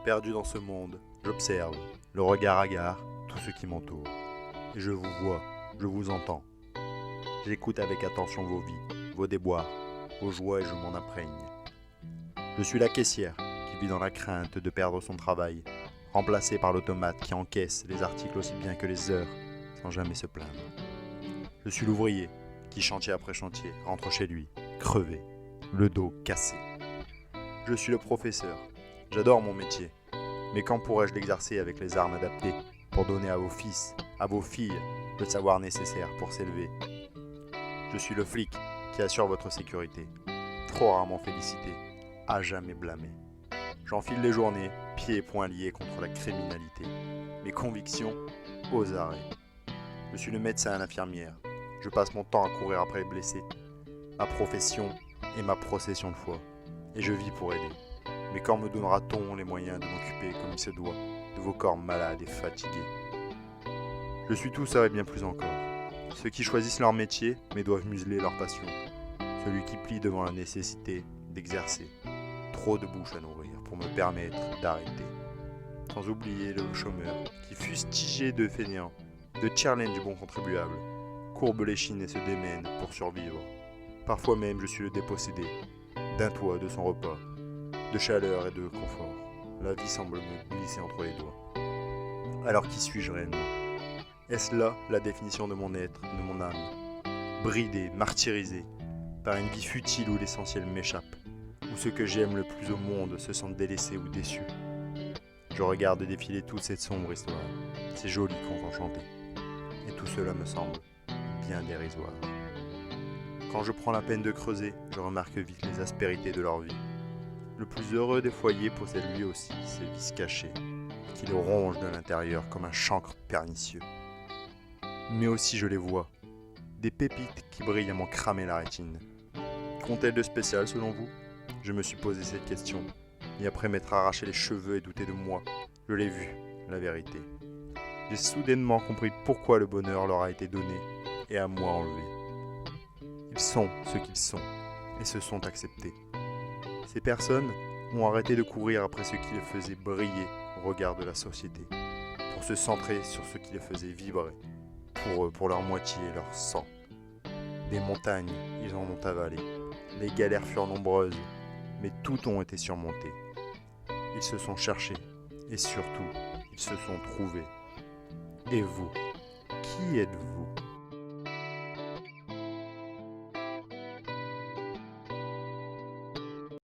Perdu dans ce monde, j'observe, le regard hagard, tout ce qui m'entoure. Et je vous vois, je vous entends. J'écoute avec attention vos vies, vos déboires, vos joies et je m'en imprègne. Je suis la caissière qui vit dans la crainte de perdre son travail, remplacée par l'automate qui encaisse les articles aussi bien que les heures, sans jamais se plaindre. Je suis l'ouvrier qui, chantier après chantier, rentre chez lui, crevé, le dos cassé. Je suis le professeur. J'adore mon métier. Mais quand pourrais-je l'exercer avec les armes adaptées pour donner à vos fils, à vos filles, le savoir nécessaire pour s'élever? Je suis le flic qui assure votre sécurité. Trop rarement félicité, à jamais blâmé. J'enfile les journées, pieds et poings liés contre la criminalité. Mes convictions, aux arrêts. Je suis le médecin et l'infirmière. Je passe mon temps à courir après les blessés. Ma profession est ma procession de foi. Et je vis pour aider. Mais quand me donnera-t-on les moyens de m'occuper comme il se doit de vos corps malades et fatigués? Je suis tout ça et bien plus encore. Ceux qui choisissent leur métier mais doivent museler leur passion. Celui qui plie devant la nécessité d'exercer. Trop de bouches à nourrir pour me permettre d'arrêter. Sans oublier le chômeur qui, fustigé de fainéant, de challenge du bon contribuable, courbe l'échine et se démène pour survivre. Parfois même je suis le dépossédé d'un toit, de son repas, de chaleur et de confort. La vie semble me glisser entre les doigts. Alors qui suis-je réellement? Est-ce là la définition de mon être, de mon âme? Bridé, martyrisé, par une vie futile où l'essentiel m'échappe, où ceux que j'aime le plus au monde se sentent délaissés ou déçus. Je regarde défiler toute cette sombre histoire, ces jolis contes enchantés, et tout cela me semble bien dérisoire. Quand je prends la peine de creuser, je remarque vite les aspérités de leur vie. Le plus heureux des foyers possède lui aussi ses vices cachés, qui le rongent de l'intérieur comme un chancre pernicieux. Mais aussi je les vois, des pépites qui brillent à m'en cramer la rétine. Qu'ont-elles de spécial selon vous? Je me suis posé cette question, et après m'être arraché les cheveux et douté de moi, je l'ai vu, la vérité. J'ai soudainement compris pourquoi le bonheur leur a été donné et à moi enlevé. Ils sont ce qu'ils sont, et se sont acceptés. Ces personnes ont arrêté de courir après ce qui les faisait briller au regard de la société, pour se centrer sur ce qui les faisait vibrer, pour eux, pour leur moitié et leur sang. Des montagnes, ils en ont avalé. Les galères furent nombreuses, mais toutes ont été surmontées. Ils se sont cherchés, et surtout, ils se sont trouvés. Et vous, qui êtes-vous ?